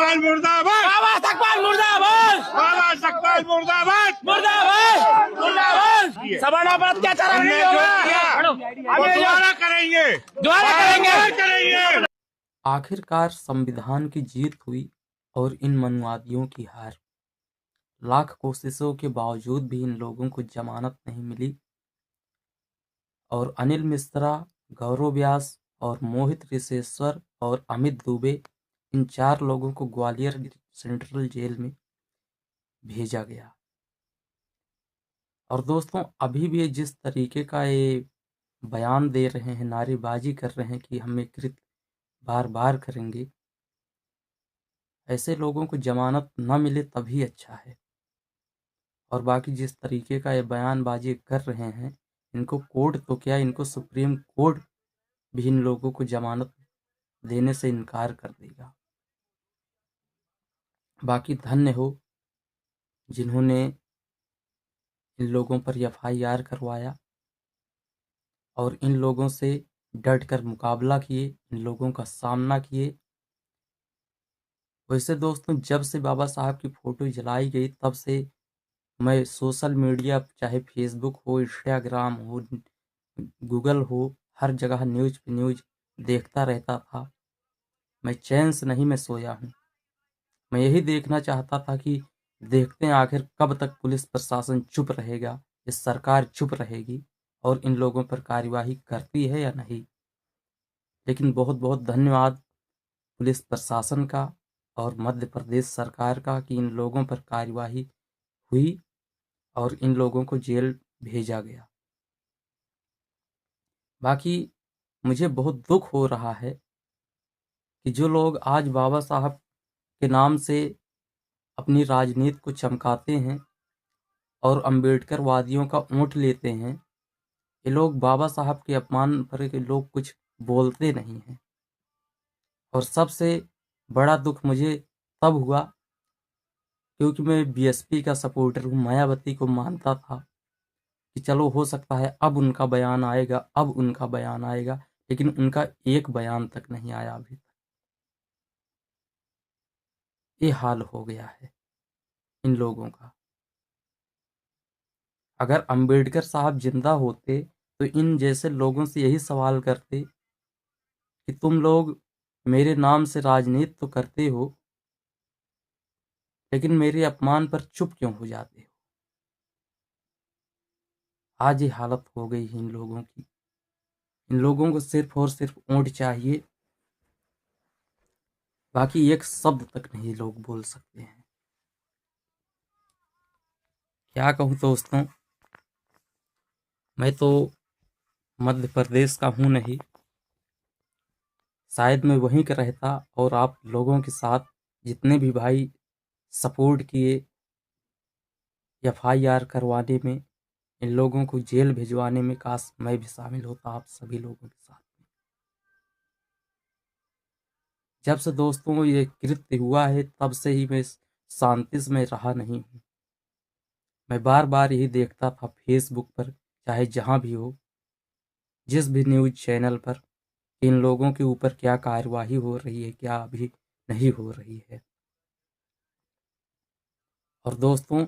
सकपाल मुर्दाबाद, बाबा सकपाल मुर्दाबाद, बाबा सकपाल मुर्दाबाद, मुर्दाबाद, मुर्दाबाद। सवर्णों पर अत्याचार नहीं होगा, वो दोबारा करेंगे, दोबारा करेंगे। आखिरकार संविधान की जीत हुई और इन मनुवादियों की हार। लाख कोशिशों के बावजूद भी इन लोगों को जमानत नहीं मिली और अनिल मिश्रा, गौरव व्यास और मोहित रिसेश्वर और अमित दुबे, इन 4 लोगों को ग्वालियर सेंट्रल जेल में भेजा गया। और दोस्तों, अभी भी जिस तरीके का ये बयान दे रहे हैं, नारेबाजी कर रहे हैं कि हम ये कृत्य बार बार करेंगे, ऐसे लोगों को जमानत न मिले तभी अच्छा है। और बाकी जिस तरीके का ये बयानबाजी कर रहे हैं, इनको कोर्ट तो क्या, इनको सुप्रीम कोर्ट भी इन लोगों को जमानत देने से इनकार कर देगा। बाकी धन्य हो जिन्होंने इन लोगों पर FIR करवाया और इन लोगों से डट कर मुकाबला किए, इन लोगों का सामना किए। वैसे दोस्तों, जब से बाबा साहब की फ़ोटो जलाई गई तब से मैं सोशल मीडिया, चाहे फेसबुक हो, इंस्टाग्राम हो, गूगल हो, हर जगह न्यूज़ पे न्यूज़ देखता रहता था। मैं चैन से नहीं मैं सोया हूँ। मैं यही देखना चाहता था कि देखते हैं आखिर कब तक पुलिस प्रशासन चुप रहेगा, ये सरकार चुप रहेगी और इन लोगों पर कार्यवाही करती है या नहीं। लेकिन बहुत बहुत धन्यवाद पुलिस प्रशासन का और मध्य प्रदेश सरकार का कि इन लोगों पर कार्यवाही हुई और इन लोगों को जेल भेजा गया। बाकी मुझे बहुत दुख हो रहा है कि जो लोग आज बाबा साहब के नाम से अपनी राजनीति को चमकाते हैं और अंबेडकर वादियों का ऊँट लेते हैं, ये लोग बाबा साहब के अपमान पर के लोग कुछ बोलते नहीं हैं। और सबसे बड़ा दुख मुझे तब हुआ क्योंकि मैं BSP का सपोर्टर हूँ, मायावती को मानता था कि चलो हो सकता है अब उनका बयान आएगा, अब उनका बयान आएगा, लेकिन उनका एक बयान तक नहीं आया अभी तक। ये हाल हो गया है इन लोगों का। अगर अंबेडकर साहब जिंदा होते तो इन जैसे लोगों से यही सवाल करते कि तुम लोग मेरे नाम से राजनीति तो करते हो, लेकिन मेरे अपमान पर चुप क्यों हो जाते हो। आज ये हालत हो गई है इन लोगों की। इन लोगों को सिर्फ और सिर्फ ऊँट चाहिए, बाकी एक शब्द तक नहीं लोग बोल सकते हैं। क्या कहूँ दोस्तों, मैं तो मध्य प्रदेश का हूँ नहीं, शायद मैं वहीं का रहता और आप लोगों के साथ जितने भी भाई सपोर्ट किए FIR करवाने में, इन लोगों को जेल भिजवाने में, काश मैं भी शामिल होता आप सभी लोगों के साथ में। जब से दोस्तों ये कृत्य हुआ है तब से ही मैं शांति से मैं रहा नहीं हूँ। मैं बार बार यही देखता था फेसबुक पर, चाहे जहाँ भी हो, जिस भी न्यूज़ चैनल पर, इन लोगों के ऊपर क्या कार्यवाही हो रही है, क्या अभी नहीं हो रही है। और दोस्तों,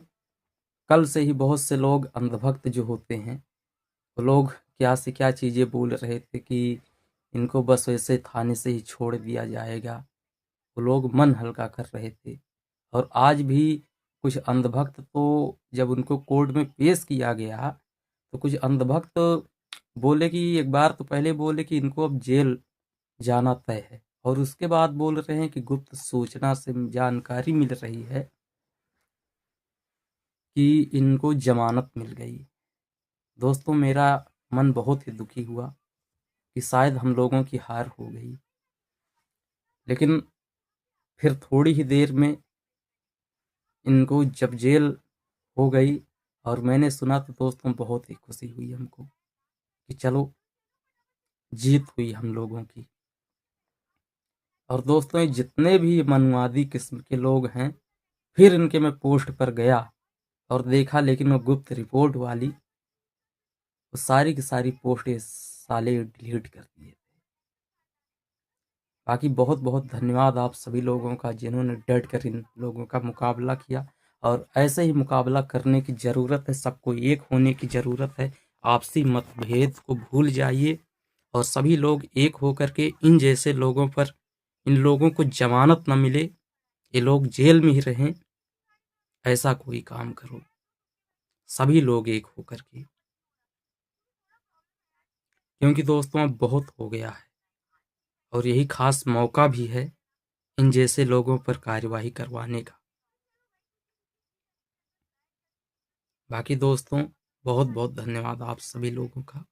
कल से ही बहुत से लोग अंधभक्त जो होते हैं, वो लोग क्या से क्या चीज़ें बोल रहे थे कि इनको बस वैसे थाने से ही छोड़ दिया जाएगा। वो लोग मन हल्का कर रहे थे। और आज भी कुछ अंधभक्त तो जब उनको कोर्ट में पेश किया गया तो कुछ अंधभक्त बोले कि एक बार तो पहले बोले कि इनको अब जेल जाना तय है, और उसके बाद बोल रहे हैं कि गुप्त सूचना से जानकारी मिल रही है कि इनको जमानत मिल गई। दोस्तों, मेरा मन बहुत ही दुखी हुआ कि शायद हम लोगों की हार हो गई। लेकिन फिर थोड़ी ही देर में इनको जब जेल हो गई और मैंने सुना तो दोस्तों बहुत ही खुशी हुई हमको कि चलो जीत हुई हम लोगों की। और दोस्तों, ये जितने भी मनुवादी किस्म के लोग हैं, फिर इनके मैं पोस्ट पर गया और देखा, लेकिन वो गुप्त रिपोर्ट वाली वो सारी की सारी पोस्ट ये साले डिलीट कर दिए थे। बाकी बहुत बहुत धन्यवाद आप सभी लोगों का जिन्होंने डट कर इन लोगों का मुकाबला किया, और ऐसे ही मुकाबला करने की ज़रूरत है, सबको एक होने की ज़रूरत है। आपसी मतभेद को भूल जाइए और सभी लोग एक होकर के इन जैसे लोगों पर, इन लोगों को जमानत न मिले, ये लोग जेल में ही रहें, ऐसा कोई काम करो सभी लोग एक होकर के, क्योंकि दोस्तों अब बहुत हो गया है और यही खास मौका भी है इन जैसे लोगों पर कार्यवाही करवाने का। बाकी दोस्तों बहुत बहुत धन्यवाद आप सभी लोगों का।